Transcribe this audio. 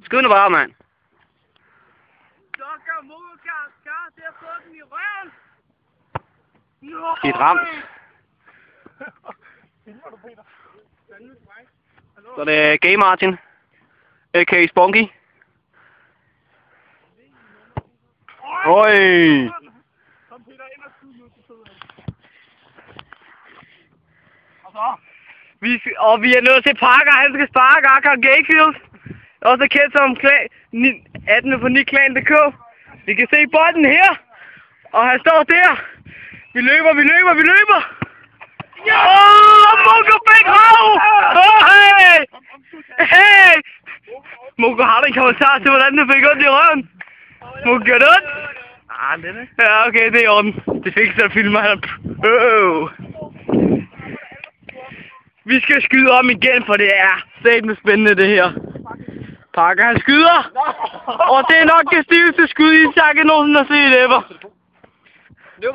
Skyd nu bare, mand. Så gør Mogar til at få den i røven. Skidt ramt. Så det er Gay Martin. A.k.a. Spunky. Øj! Kom Peter ind og skud nu til fødderne. Og vi er nødt til Parker, han skal sparke Akar Gayfield. Også kendt som 18. på Niklan.dk. Vi kan se bolden her. Og han står der. Vi løber. Ja! Mogar Bæk Hav! Hey! Hey! Mogar har en kommentar til, hvordan du fik ondt i røven. Mogar, gør det ondt? Ah, det er det. Ja, okay, det er i orden. Det fik så filmer han. Vi skal skyde om igen, for det er satme spændende det her. Parker, han skyder! Og det er nok det stiveste skud, I sagt nogensinde har set ever.